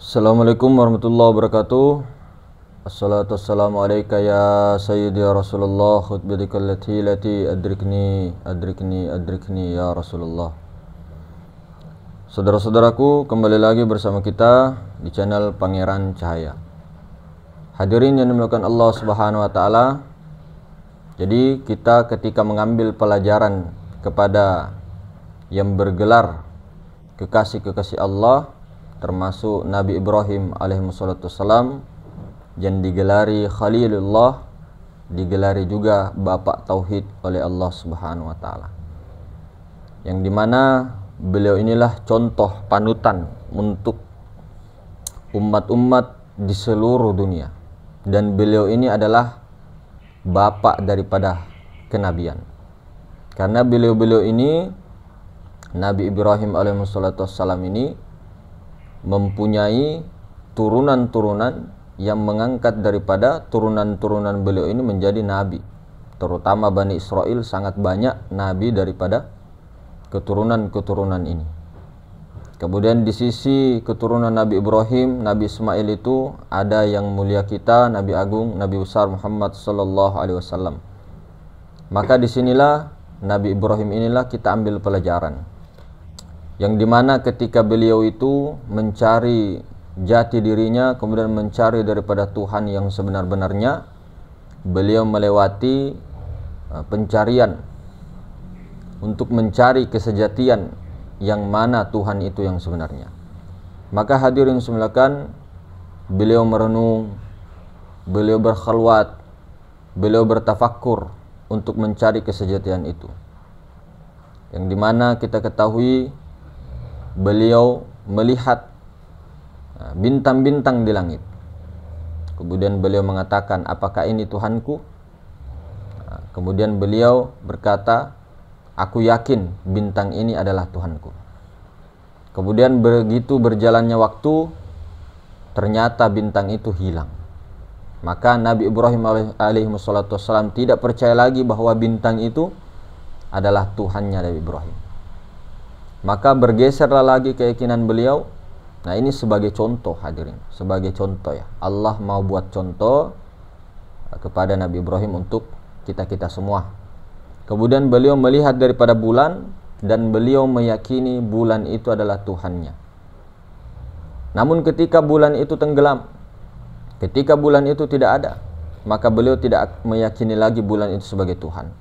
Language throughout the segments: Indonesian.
Assalamualaikum warahmatullahi wabarakatuh. Assalatu wassalamu alaika ya sayyidi ya Rasulullah, khutbatikal lati adrikni ya Rasulullah. Saudara-saudaraku, kembali lagi bersama kita di channel Pangeran Cahaya. Hadirin yang dimuliakan Allah Subhanahu wa taala. Jadi kita ketika mengambil pelajaran kepada yang bergelar kekasih-kekasih Allah, termasuk Nabi Ibrahim alaihissalam, yang digelari Khalilullah, digelari juga Bapak Tauhid oleh Allah Subhanahu wa taala. Yang dimana beliau inilah contoh panutan untuk umat-umat di seluruh dunia. Dan beliau ini adalah bapak daripada kenabian. Karena beliau-beliau ini, Nabi Ibrahim alaihissalam ini mempunyai turunan-turunan yang mengangkat daripada turunan-turunan beliau ini menjadi nabi. Terutama Bani Israel sangat banyak nabi daripada keturunan-keturunan ini. Kemudian di sisi keturunan Nabi Ibrahim, Nabi Ismail itu ada yang mulia kita, Nabi Agung, Nabi besar Muhammad sallallahu alaihi wasallam. Maka disinilah Nabi Ibrahim inilah kita ambil pelajaran. Yang dimana ketika beliau itu mencari jati dirinya, kemudian mencari daripada Tuhan yang sebenar-benarnya, beliau melewati pencarian untuk mencari kesejatian yang mana Tuhan itu yang sebenarnya. Maka hadirin semulakan, beliau merenung, beliau berkhalwat, beliau bertafakkur untuk mencari kesejatian itu. Yang dimana kita ketahui beliau melihat bintang-bintang di langit. Kemudian beliau mengatakan, apakah ini Tuhanku? Kemudian beliau berkata, aku yakin bintang ini adalah Tuhanku. Kemudian begitu berjalannya waktu, ternyata bintang itu hilang. Maka Nabi Ibrahim alaihissalam tidak percaya lagi bahwa bintang itu adalah Tuhannya Nabi Ibrahim. Maka bergeserlah lagi keyakinan beliau. Nah, ini sebagai contoh hadirin, sebagai contoh ya. Allah mau buat contoh kepada Nabi Ibrahim untuk kita-kita semua. Kemudian beliau melihat daripada bulan dan beliau meyakini bulan itu adalah Tuhannya. Namun ketika bulan itu tenggelam, ketika bulan itu tidak ada, maka beliau tidak meyakini lagi bulan itu sebagai Tuhan.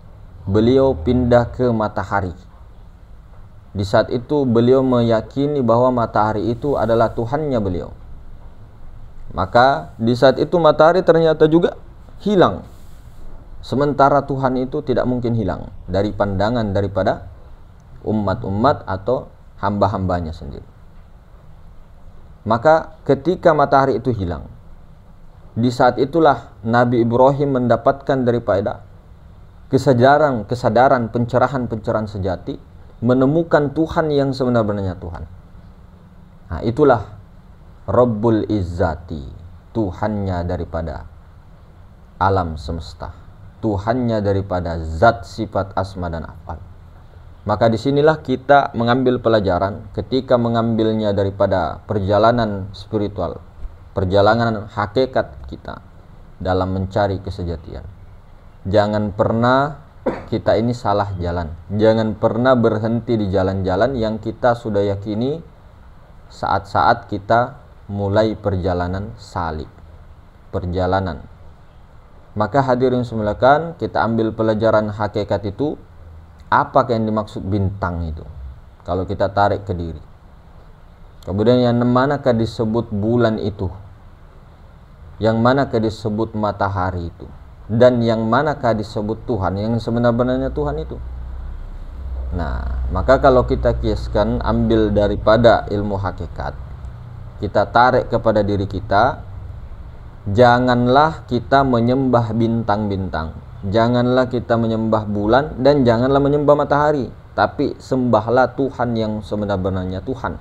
Beliau pindah ke matahari. Di saat itu beliau meyakini bahwa matahari itu adalah Tuhannya beliau. Maka di saat itu matahari ternyata juga hilang. Sementara Tuhan itu tidak mungkin hilang dari pandangan daripada umat-umat atau hamba-hambanya sendiri. Maka ketika matahari itu hilang, di saat itulah Nabi Ibrahim mendapatkan daripada kesadaran, pencerahan sejati, menemukan Tuhan yang sebenar-benarnya Tuhan. Nah, itulah Rabbul Izzati, Tuhannya daripada alam semesta, Tuhannya daripada zat, sifat, asma dan af'al. Maka disinilah kita mengambil pelajaran ketika mengambilnya daripada perjalanan spiritual, perjalanan hakikat kita dalam mencari kesejatian. Jangan pernah kita ini salah jalan. Jangan pernah berhenti di jalan-jalan yang kita sudah yakini saat-saat kita mulai perjalanan salik, perjalanan. Maka hadirin semulakan, kita ambil pelajaran hakikat itu. Apa yang dimaksud bintang itu kalau kita tarik ke diri? Kemudian yang manakah disebut bulan itu? Yang manakah disebut matahari itu? Dan yang manakah disebut Tuhan yang sebenar-benarnya Tuhan itu? Nah, maka kalau kita kiaskan, ambil daripada ilmu hakikat, kita tarik kepada diri kita, janganlah kita menyembah bintang-bintang, janganlah kita menyembah bulan, dan janganlah menyembah matahari, tapi sembahlah Tuhan yang sebenar-benarnya Tuhan.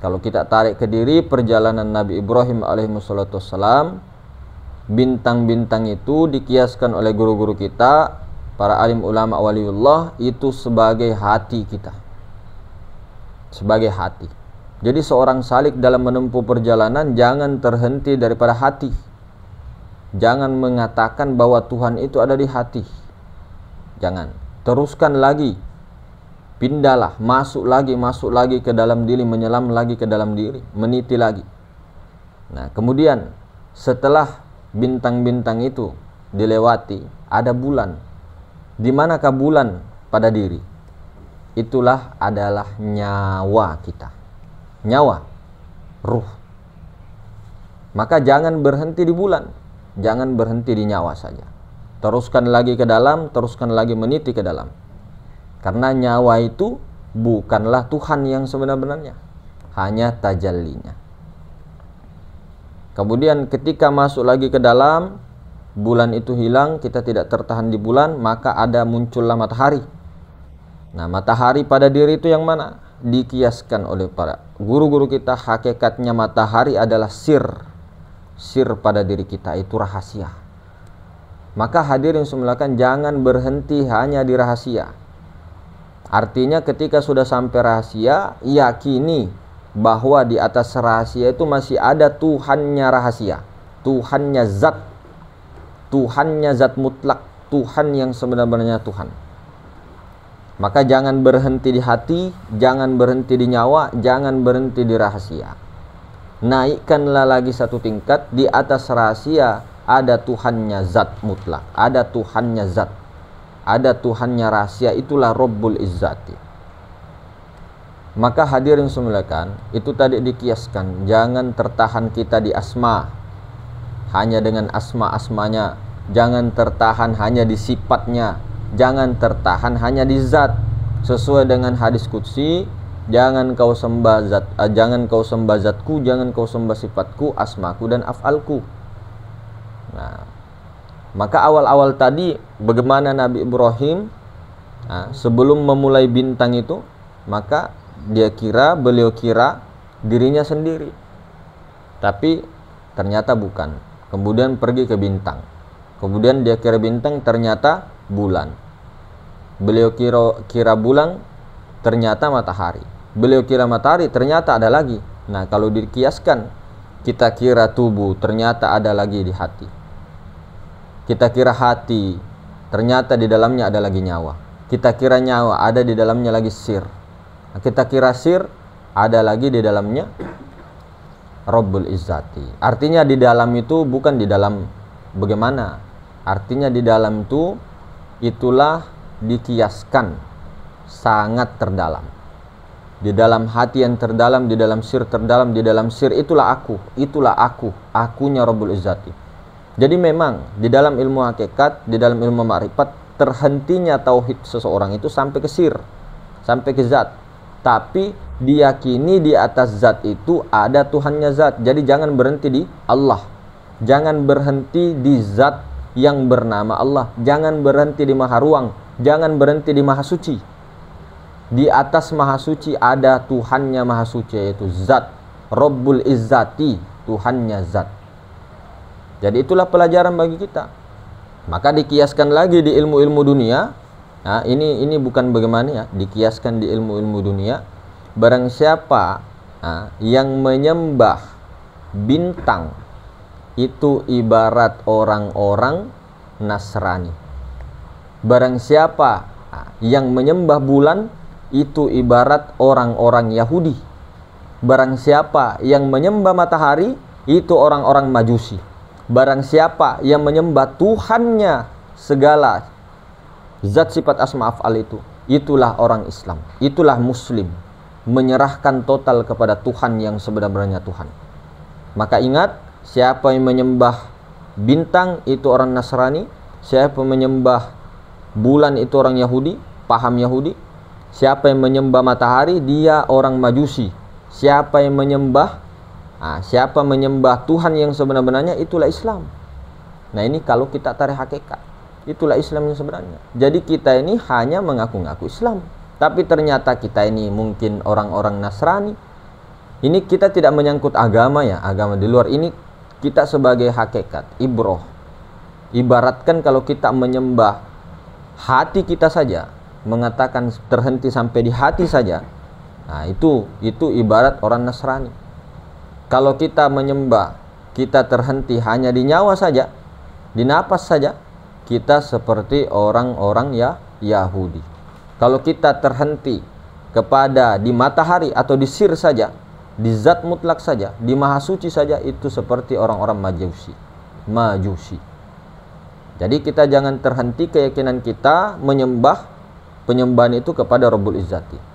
Kalau kita tarik ke diri perjalanan Nabi Ibrahim alaihissalam, bintang-bintang itu dikiaskan oleh guru-guru kita, para alim ulama waliullah, itu sebagai hati kita, sebagai hati. Jadi seorang salik dalam menempuh perjalanan jangan terhenti daripada hati. Jangan mengatakan bahwa Tuhan itu ada di hati. Jangan. Teruskan lagi. Pindahlah, masuk lagi ke dalam diri, menyelam lagi ke dalam diri, meniti lagi. Nah, kemudian setelah bintang-bintang itu dilewati, ada bulan. Di manakah bulan pada diri? Itulah adalah nyawa kita. Nyawa, ruh. Maka jangan berhenti di bulan, jangan berhenti di nyawa saja. Teruskan lagi ke dalam, teruskan lagi meniti ke dalam. Karena nyawa itu bukanlah Tuhan yang sebenar-benarnya, hanya tajallinya. Kemudian ketika masuk lagi ke dalam, bulan itu hilang, kita tidak tertahan di bulan, maka ada muncullah matahari. Nah, matahari pada diri itu yang mana? Dikiaskan oleh para guru-guru kita, hakikatnya matahari adalah sir pada diri kita, itu rahasia. Maka hadirin semulakan, jangan berhenti hanya di rahasia. Artinya ketika sudah sampai rahasia, yakini bahwa di atas rahasia itu masih ada Tuhannya rahasia, Tuhannya zat mutlak, Tuhan yang sebenarnya Tuhan. Maka jangan berhenti di hati, jangan berhenti di nyawa, jangan berhenti di rahasia. Naikkanlah lagi satu tingkat, di atas rahasia ada Tuhannya zat mutlak, ada Tuhannya zat, ada Tuhannya rahasia, itulah Rabbul Izzati. Maka hadirin semulakan, itu tadi dikiaskan, jangan tertahan kita di asma, hanya dengan asma-asmanya, jangan tertahan hanya di sifatnya, jangan tertahan hanya di zat. Sesuai dengan hadis qudsi, jangan kau sembah zatku, jangan kau sembah sifatku, asmaku dan af'alku. Nah, maka awal-awal tadi bagaimana Nabi Ibrahim sebelum memulai bintang itu, maka beliau kira dirinya sendiri, tapi ternyata bukan. Kemudian pergi ke bintang, kemudian dia kira bintang, ternyata bulan. Beliau kira bulan, ternyata matahari. Beliau kira matahari, ternyata ada lagi. Nah, kalau dikiaskan, kita kira tubuh, ternyata ada lagi di hati. Kita kira hati, ternyata di dalamnya ada lagi nyawa. Kita kira nyawa, ada di dalamnya lagi sir. Nah, kita kira sir, ada lagi di dalamnya Rabbul Izzati. Artinya di dalam itu bukan di dalam bagaimana. Artinya di dalam itu, itulah dikiaskan sangat terdalam. Di dalam hati yang terdalam, di dalam sir terdalam, di dalam sir itulah aku, akunya Rabbul Izzati. Jadi memang di dalam ilmu hakikat, di dalam ilmu ma'rifat, terhentinya tauhid seseorang itu sampai ke sir, sampai ke zat. Tapi diyakini di atas zat itu ada Tuhannya zat. Jadi jangan berhenti di Allah, jangan berhenti di zat yang bernama Allah, jangan berhenti di Maha Ruang, jangan berhenti di Maha Suci. Di atas Maha Suci ada Tuhannya Maha Suci, yaitu zat Rabbul Izzati, Tuhannya zat. Jadi itulah pelajaran bagi kita. Maka dikiaskan lagi di ilmu-ilmu dunia. Nah, ini bukan bagaimana ya, dikiaskan di ilmu-ilmu dunia. Barang siapa yang menyembah bintang, itu ibarat orang-orang Nasrani. Barang siapa yang menyembah bulan, itu ibarat orang-orang Yahudi. Barang siapa yang menyembah matahari, itu orang-orang Majusi. Barang siapa yang menyembah Tuhannya segala zat sifat asma af'al itu, itulah orang Islam, itulah Muslim, menyerahkan total kepada Tuhan yang sebenarnya Tuhan. Maka ingat, siapa yang menyembah bintang itu orang Nasrani, siapa yang menyembah bulan itu orang Yahudi, paham Yahudi. Siapa yang menyembah matahari, dia orang Majusi. Siapa yang menyembah Tuhan yang sebenarnya, itulah Islam. Nah, ini kalau kita tarik hakikat, itulah Islam yang sebenarnya. Jadi kita ini hanya mengaku-ngaku Islam, tapi ternyata kita ini mungkin orang-orang Nasrani. Ini kita tidak menyangkut agama ya, agama di luar. Ini kita sebagai hakikat, ibroh. Ibaratkan kalau kita menyembah hati kita saja, mengatakan terhenti sampai di hati saja, Nah, itu ibarat orang Nasrani. Kalau kita menyembah, kita terhenti hanya di nyawa saja, di napas saja, kita seperti orang-orang Yahudi. Kalau kita terhenti kepada di matahari atau di sir saja, di zat mutlak saja, di maha suci saja, itu seperti orang-orang Majusi. Jadi kita jangan terhenti keyakinan kita penyembahan itu kepada Rabbul Izzati.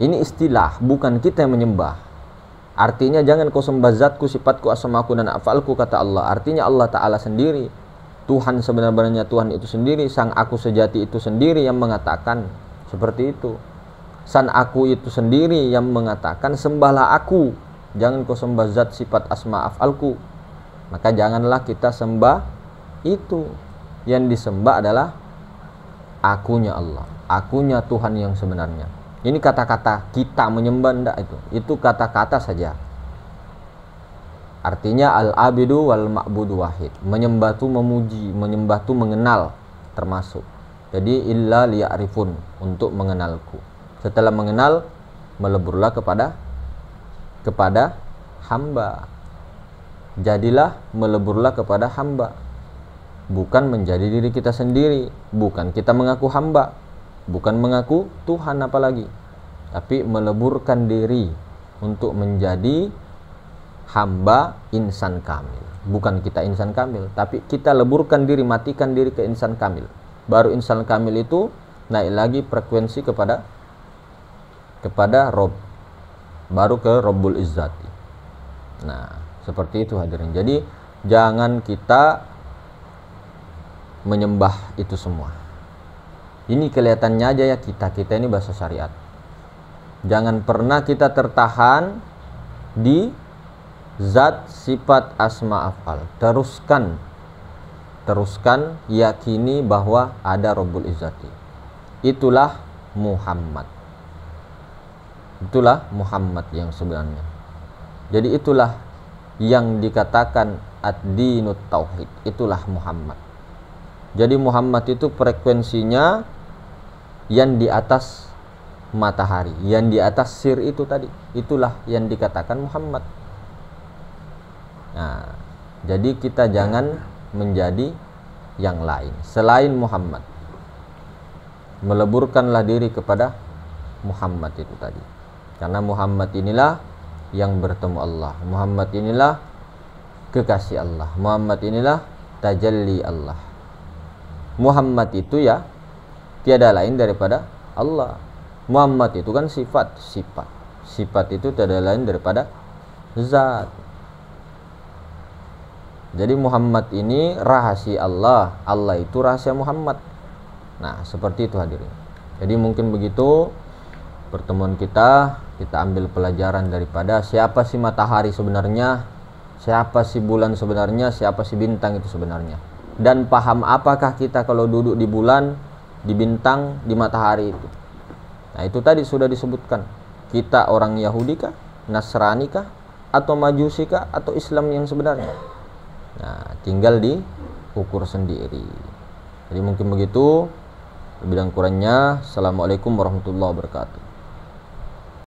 Ini istilah, bukan kita yang menyembah. Artinya jangan kau sembah zatku, sifatku, asmaku dan afalku, kata Allah. Artinya Allah Ta'ala sendiri, Tuhan sebenarnya Tuhan itu sendiri, sang aku sejati itu sendiri yang mengatakan seperti itu. Sang aku itu sendiri yang mengatakan sembahlah aku, jangan kau sembah zat, sifat, asma, afalku. Maka janganlah kita sembah itu. Yang disembah adalah akunya Allah, akunya Tuhan yang sebenarnya. Ini kata-kata kita menyembah, enggak itu kata-kata saja. Artinya al-abidu wal ma'budu wahid. Menyembah itu memuji, menyembah itu mengenal termasuk. Jadi illa liya'rifun, untuk mengenalku. Setelah mengenal, meleburlah kepada hamba. Jadilah meleburlah kepada hamba. Bukan menjadi diri kita sendiri, bukan kita mengaku hamba, bukan mengaku Tuhan apalagi, tapi meleburkan diri untuk menjadi hamba insan kamil. Bukan kita insan kamil, tapi kita leburkan diri, matikan diri ke insan kamil. Baru insan kamil itu naik lagi frekuensi kepada Rob, baru ke Rabbul Izzati. Nah, seperti itu hadirin. Jadi jangan kita menyembah itu semua. Ini kelihatannya aja ya, kita ini bahasa syariat. Jangan pernah kita tertahan di zat, sifat, asma, afal. Teruskan yakini bahwa ada Rabbul Izzati. Itulah Muhammad yang sebenarnya. Jadi itulah yang dikatakan ad-dinut tauhid. Itulah Muhammad. Jadi Muhammad itu frekuensinya yang di atas matahari, yang di atas sir itu tadi. Itulah yang dikatakan Muhammad. Nah, jadi kita jangan menjadi yang lain selain Muhammad. Meleburkanlah diri kepada Muhammad itu tadi. Karena Muhammad inilah yang bertemu Allah. Muhammad inilah kekasih Allah. Muhammad inilah tajalli Allah. Muhammad itu ya tiada lain daripada Allah. Muhammad itu kan sifat itu tiada lain daripada zat. Jadi Muhammad ini rahasia Allah, Allah itu rahasia Muhammad. Nah, seperti itu hadirin. Jadi mungkin begitu pertemuan kita ambil pelajaran daripada siapa sih matahari sebenarnya, siapa sih bulan sebenarnya, siapa sih bintang itu sebenarnya. Dan paham apakah kita kalau duduk di bulan, di bintang, di matahari itu. Nah, itu tadi sudah disebutkan. Kita orang Yahudi kah, Nasrani kah, atau Majusi kah, atau Islam yang sebenarnya. Nah, tinggal diukur sendiri. Jadi mungkin begitu. Lebih dan kurangnya, Assalamualaikum warahmatullahi wabarakatuh.